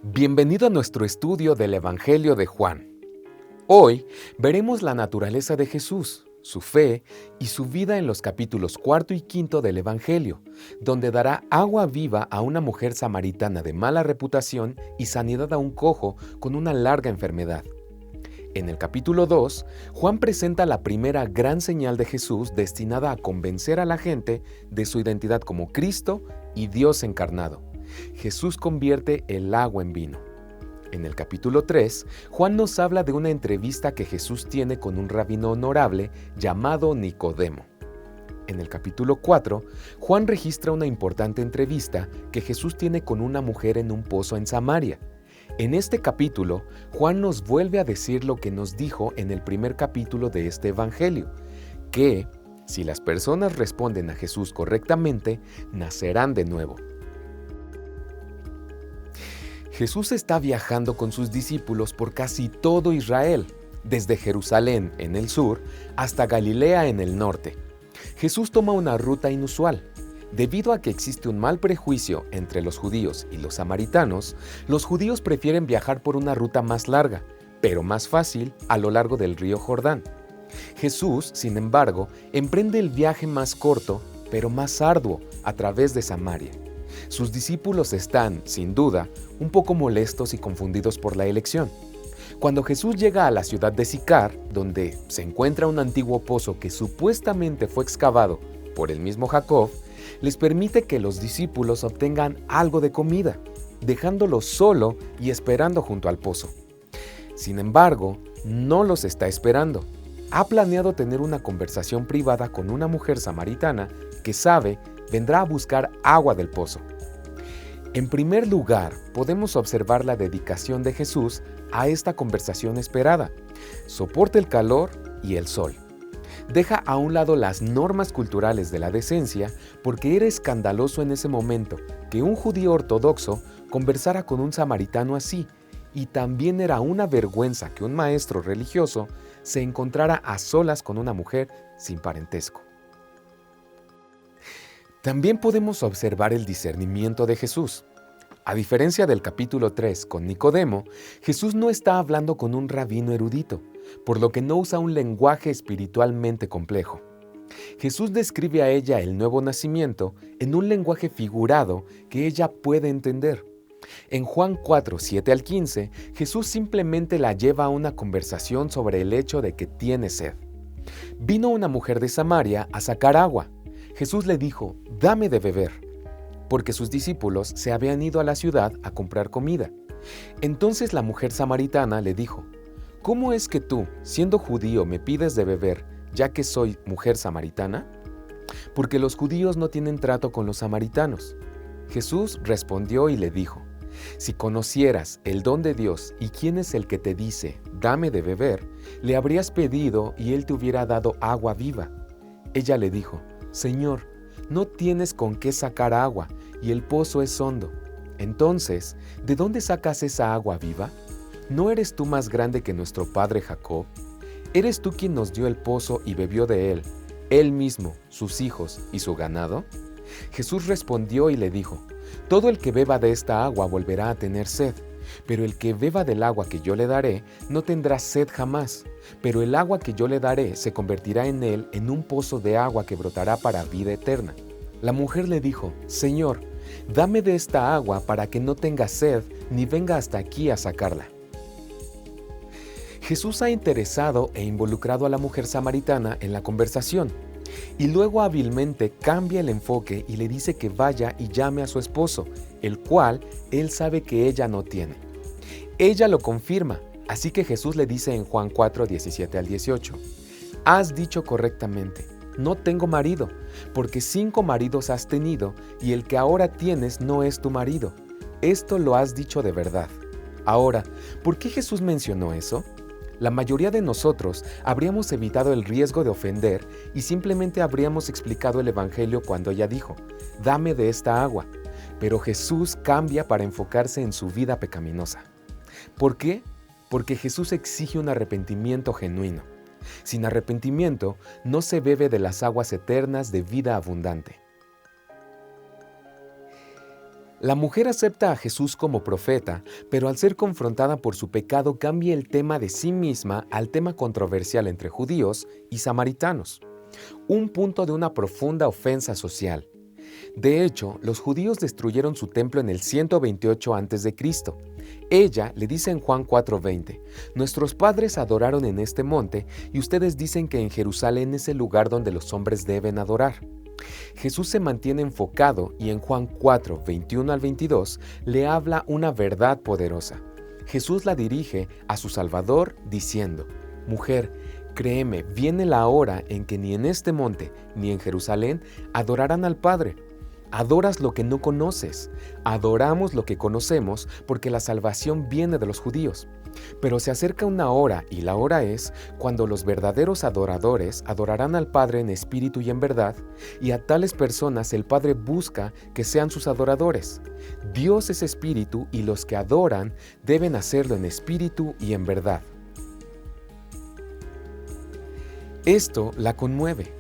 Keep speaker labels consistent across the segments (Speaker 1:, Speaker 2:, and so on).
Speaker 1: Bienvenido a nuestro estudio del Evangelio de Juan. Hoy veremos la naturaleza de Jesús, su fe y su vida en los capítulos 4 y 5 del Evangelio, donde dará agua viva a una mujer samaritana de mala reputación y sanidad a un cojo con una larga enfermedad. En el capítulo 2, Juan presenta la primera gran señal de Jesús destinada a convencer a la gente de su identidad como Cristo y Dios encarnado. Jesús convierte el agua en vino. En el capítulo 3, Juan nos habla de una entrevista que Jesús tiene con un rabino honorable llamado Nicodemo. En el capítulo 4, Juan registra una importante entrevista que Jesús tiene con una mujer en un pozo en Samaria. En este capítulo, Juan nos vuelve a decir lo que nos dijo en el primer capítulo de este Evangelio, que, si las personas responden a Jesús correctamente, nacerán de nuevo. Jesús está viajando con sus discípulos por casi todo Israel, desde Jerusalén en el sur hasta Galilea en el norte. Jesús toma una ruta inusual. Debido a que existe un mal prejuicio entre los judíos y los samaritanos, los judíos prefieren viajar por una ruta más larga, pero más fácil a lo largo del río Jordán. Jesús, sin embargo, emprende el viaje más corto, pero más arduo, a través de Samaria. Sus discípulos están, sin duda, un poco molestos y confundidos por la elección. Cuando Jesús llega a la ciudad de Sicar, donde se encuentra un antiguo pozo que supuestamente fue excavado por el mismo Jacob, les permite que los discípulos obtengan algo de comida, dejándolo solo y esperando junto al pozo. Sin embargo, no los está esperando. Ha planeado tener una conversación privada con una mujer samaritana que sabe vendrá a buscar agua del pozo. En primer lugar, podemos observar la dedicación de Jesús a esta conversación esperada. Soporta el calor y el sol. Deja a un lado las normas culturales de la decencia porque era escandaloso en ese momento que un judío ortodoxo conversara con un samaritano así, y también era una vergüenza que un maestro religioso se encontrara a solas con una mujer sin parentesco. También podemos observar el discernimiento de Jesús. A diferencia del capítulo 3 con Nicodemo, Jesús no está hablando con un rabino erudito, por lo que no usa un lenguaje espiritualmente complejo. Jesús describe a ella el nuevo nacimiento en un lenguaje figurado que ella puede entender. En Juan 4, 7 al 15, Jesús simplemente la lleva a una conversación sobre el hecho de que tiene sed. Vino una mujer de Samaria a sacar agua. Jesús le dijo, «Dame de beber», porque sus discípulos se habían ido a la ciudad a comprar comida. Entonces la mujer samaritana le dijo, «¿Cómo es que tú, siendo judío, me pides de beber, ya que soy mujer samaritana?» Porque los judíos no tienen trato con los samaritanos. Jesús respondió y le dijo, «Si conocieras el don de Dios y quién es el que te dice, dame de beber, le habrías pedido y él te hubiera dado agua viva». Ella le dijo, «Señor, no tienes con qué sacar agua y el pozo es hondo. Entonces, ¿de dónde sacas esa agua viva? ¿No eres tú más grande que nuestro padre Jacob? ¿Eres tú quien nos dio el pozo y bebió de él mismo, sus hijos y su ganado?» Jesús respondió y le dijo, «Todo el que beba de esta agua volverá a tener sed, pero el que beba del agua que yo le daré no tendrá sed jamás, pero el agua que yo le daré se convertirá en él en un pozo de agua que brotará para vida eterna». La mujer le dijo, «Señor, dame de esta agua para que no tenga sed ni venga hasta aquí a sacarla». Jesús ha interesado e involucrado a la mujer samaritana en la conversación, y luego hábilmente cambia el enfoque y le dice que vaya y llame a su esposo, el cual él sabe que ella no tiene. Ella lo confirma, así que Jesús le dice en Juan 4, 17 al 18, «Has dicho correctamente, no tengo marido, porque 5 maridos has tenido y el que ahora tienes no es tu marido. Esto lo has dicho de verdad». Ahora, ¿por qué Jesús mencionó eso? La mayoría de nosotros habríamos evitado el riesgo de ofender y simplemente habríamos explicado el Evangelio cuando ella dijo, «Dame de esta agua». Pero Jesús cambia para enfocarse en su vida pecaminosa. ¿Por qué? Porque Jesús exige un arrepentimiento genuino. Sin arrepentimiento, no se bebe de las aguas eternas de vida abundante. La mujer acepta a Jesús como profeta, pero al ser confrontada por su pecado cambia el tema de sí misma al tema controversial entre judíos y samaritanos, un punto de una profunda ofensa social. De hecho, los judíos destruyeron su templo en el 128 a.C. Ella le dice en Juan 4:20, nuestros padres adoraron en este monte y ustedes dicen que en Jerusalén es el lugar donde los hombres deben adorar. Jesús se mantiene enfocado y en Juan 4:21 al 22 le habla una verdad poderosa. Jesús la dirige a su Salvador diciendo, mujer, créeme, viene la hora en que ni en este monte ni en Jerusalén adorarán al Padre. Adoras lo que no conoces. Adoramos lo que conocemos porque la salvación viene de los judíos. Pero se acerca una hora, y la hora es cuando los verdaderos adoradores adorarán al Padre en espíritu y en verdad, y a tales personas el Padre busca que sean sus adoradores. Dios es espíritu y los que adoran deben hacerlo en espíritu y en verdad. Esto la conmueve.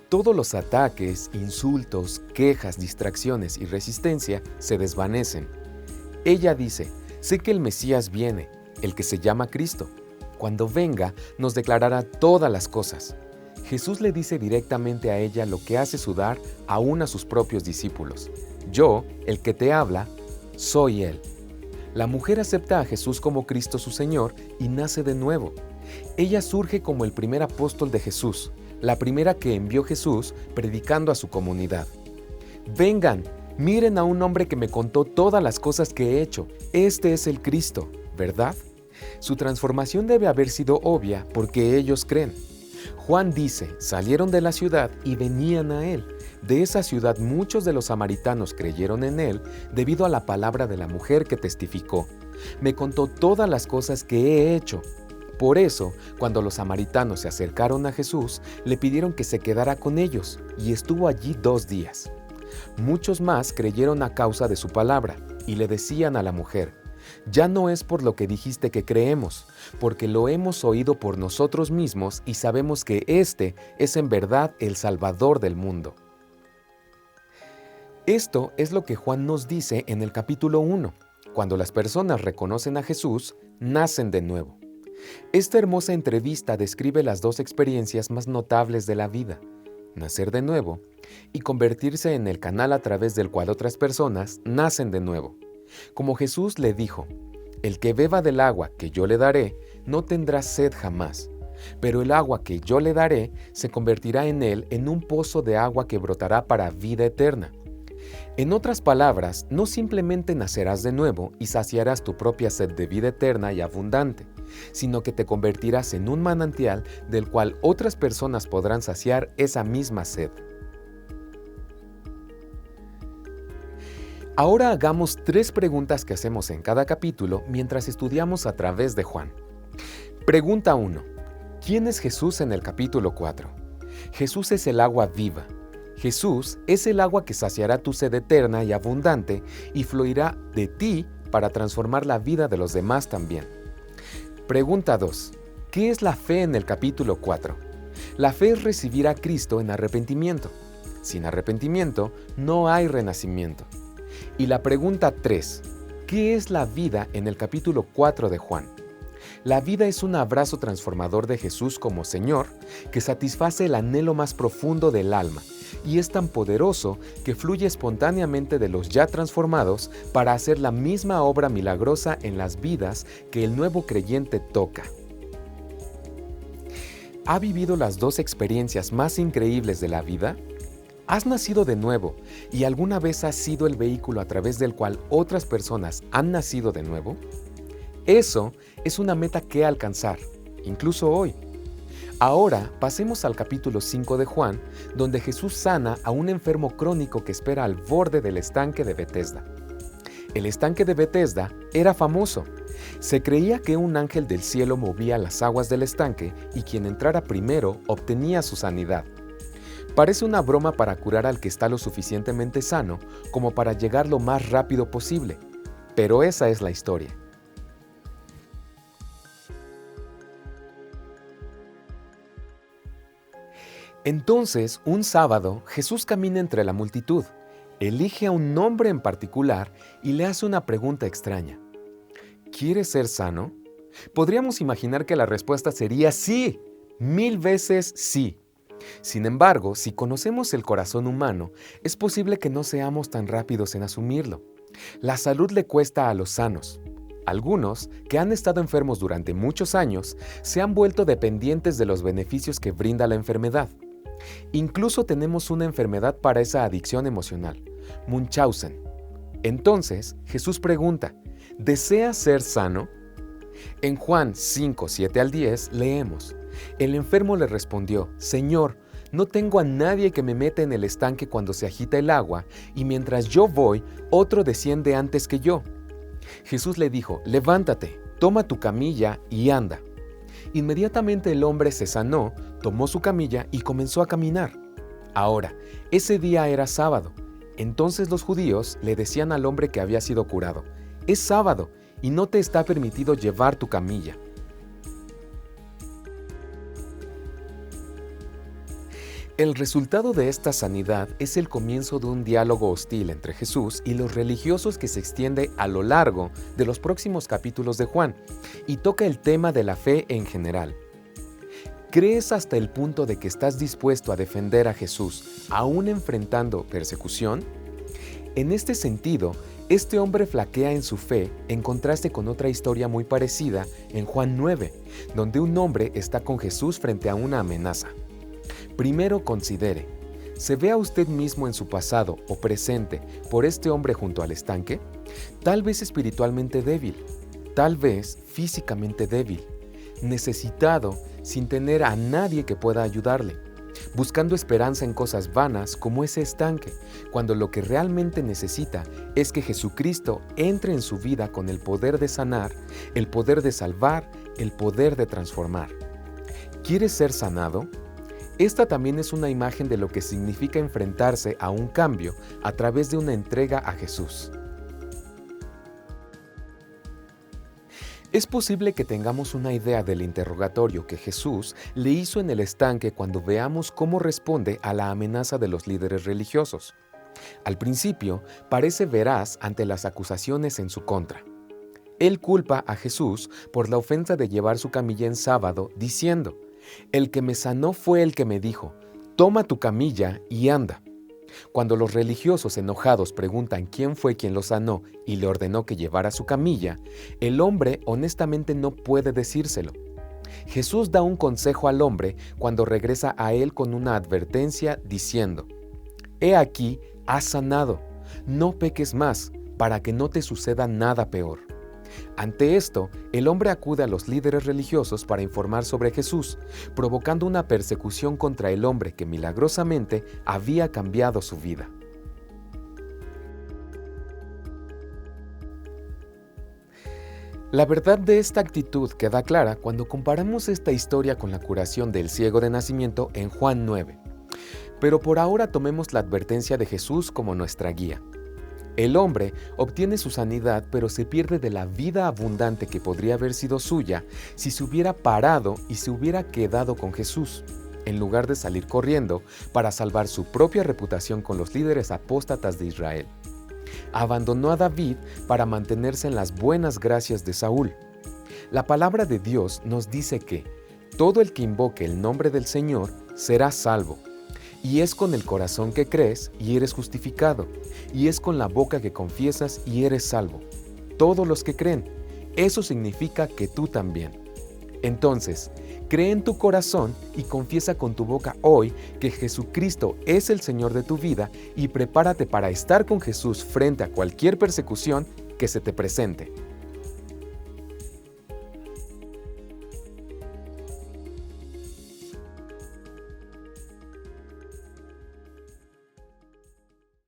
Speaker 1: Todos los ataques, insultos, quejas, distracciones y resistencia se desvanecen. Ella dice, sé que el Mesías viene, el que se llama Cristo. Cuando venga, nos declarará todas las cosas. Jesús le dice directamente a ella lo que hace sudar aún a sus propios discípulos. Yo, el que te habla, soy Él. La mujer acepta a Jesús como Cristo su Señor y nace de nuevo. Ella surge como el primer apóstol de Jesús, la primera que envió Jesús predicando a su comunidad. Vengan, miren a un hombre que me contó todas las cosas que he hecho. Este es el Cristo, ¿verdad? Su transformación debe haber sido obvia porque ellos creen. Juan dice, salieron de la ciudad y venían a él. De esa ciudad muchos de los samaritanos creyeron en él debido a la palabra de la mujer que testificó. Me contó todas las cosas que he hecho. Por eso, cuando los samaritanos se acercaron a Jesús, le pidieron que se quedara con ellos, y estuvo allí 2 días. Muchos más creyeron a causa de su palabra, y le decían a la mujer, ya no es por lo que dijiste que creemos, porque lo hemos oído por nosotros mismos y sabemos que este es en verdad el Salvador del mundo. Esto es lo que Juan nos dice en el capítulo 1. Cuando las personas reconocen a Jesús, nacen de nuevo. Esta hermosa entrevista describe las 2 experiencias más notables de la vida, nacer de nuevo y convertirse en el canal a través del cual otras personas nacen de nuevo. Como Jesús le dijo, el que beba del agua que yo le daré no tendrá sed jamás, pero el agua que yo le daré se convertirá en él en un pozo de agua que brotará para vida eterna. En otras palabras, no simplemente nacerás de nuevo y saciarás tu propia sed de vida eterna y abundante, sino que te convertirás en un manantial del cual otras personas podrán saciar esa misma sed. Ahora hagamos 3 preguntas que hacemos en cada capítulo mientras estudiamos a través de Juan. Pregunta 1. ¿Quién es Jesús en el capítulo 4? Jesús es el agua viva. Jesús es el agua que saciará tu sed eterna y abundante y fluirá de ti para transformar la vida de los demás también. Pregunta 2. ¿Qué es la fe en el capítulo 4? La fe es recibir a Cristo en arrepentimiento. Sin arrepentimiento no hay renacimiento. Y la pregunta 3. ¿Qué es la vida en el capítulo 4 de Juan? La vida es un abrazo transformador de Jesús como Señor que satisface el anhelo más profundo del alma y es tan poderoso que fluye espontáneamente de los ya transformados para hacer la misma obra milagrosa en las vidas que el nuevo creyente toca. ¿Ha vivido las 2 experiencias más increíbles de la vida? ¿Has nacido de nuevo y alguna vez has sido el vehículo a través del cual otras personas han nacido de nuevo? Eso es una meta que alcanzar, incluso hoy. Ahora pasemos al capítulo 5 de Juan, donde Jesús sana a un enfermo crónico que espera al borde del estanque de Betesda. El estanque de Betesda era famoso. Se creía que un ángel del cielo movía las aguas del estanque y quien entrara primero obtenía su sanidad. Parece una broma para curar al que está lo suficientemente sano como para llegar lo más rápido posible, pero esa es la historia. Entonces, un sábado, Jesús camina entre la multitud. elige a un hombre en particular y le hace una pregunta extraña. ¿Quieres ser sano? Podríamos imaginar que la respuesta sería sí, 1000 veces sí. Sin embargo, si conocemos el corazón humano, es posible que no seamos tan rápidos en asumirlo. La salud le cuesta a los sanos. Algunos, que han estado enfermos durante muchos años, se han vuelto dependientes de los beneficios que brinda la enfermedad. Incluso tenemos una enfermedad para esa adicción emocional, Munchausen. Entonces, Jesús pregunta, ¿deseas ser sano? En Juan 5, 7 al 10 leemos, el enfermo le respondió, Señor, no tengo a nadie que me meta en el estanque cuando se agita el agua, y mientras yo voy, otro desciende antes que yo. Jesús le dijo, levántate, toma tu camilla y anda. Inmediatamente el hombre se sanó, tomó su camilla y comenzó a caminar. Ahora, ese día era sábado. Entonces los judíos le decían al hombre que había sido curado, es sábado y no te está permitido llevar tu camilla. El resultado de esta sanidad es el comienzo de un diálogo hostil entre Jesús y los religiosos que se extiende a lo largo de los próximos capítulos de Juan y toca el tema de la fe en general. ¿Crees hasta el punto de que estás dispuesto a defender a Jesús, aún enfrentando persecución? En este sentido, este hombre flaquea en su fe en contraste con otra historia muy parecida en Juan 9, donde un hombre está con Jesús frente a una amenaza. Primero considere, ¿se ve a usted mismo en su pasado o presente por este hombre junto al estanque? Tal vez espiritualmente débil, tal vez físicamente débil, necesitado sin tener a nadie que pueda ayudarle, buscando esperanza en cosas vanas como ese estanque, cuando lo que realmente necesita es que Jesucristo entre en su vida con el poder de sanar, el poder de salvar, el poder de transformar. ¿Quieres ser sanado? Esta también es una imagen de lo que significa enfrentarse a un cambio a través de una entrega a Jesús. Es posible que tengamos una idea del interrogatorio que Jesús le hizo en el estanque cuando veamos cómo responde a la amenaza de los líderes religiosos. Al principio, parece veraz ante las acusaciones en su contra. Él culpa a Jesús por la ofensa de llevar su camilla en sábado, diciendo, el que me sanó fue el que me dijo, toma tu camilla y anda. Cuando los religiosos enojados preguntan quién fue quien lo sanó y le ordenó que llevara su camilla, el hombre honestamente no puede decírselo. Jesús da un consejo al hombre cuando regresa a él con una advertencia diciendo, he aquí, has sanado, no peques más, para que no te suceda nada peor. Ante esto, el hombre acude a los líderes religiosos para informar sobre Jesús, provocando una persecución contra el hombre que milagrosamente había cambiado su vida. La verdad de esta actitud queda clara cuando comparamos esta historia con la curación del ciego de nacimiento en Juan 9. Pero por ahora tomemos la advertencia de Jesús como nuestra guía. El hombre obtiene su sanidad, pero se pierde de la vida abundante que podría haber sido suya si se hubiera parado y se hubiera quedado con Jesús, en lugar de salir corriendo para salvar su propia reputación con los líderes apóstatas de Israel. Abandonó a David para mantenerse en las buenas gracias de Saúl. La palabra de Dios nos dice que todo el que invoque el nombre del Señor será salvo. Y es con el corazón que crees y eres justificado, y es con la boca que confiesas y eres salvo. Todos los que creen, eso significa que tú también. Entonces, cree en tu corazón y confiesa con tu boca hoy que Jesucristo es el Señor de tu vida y prepárate para estar con Jesús frente a cualquier persecución que se te presente.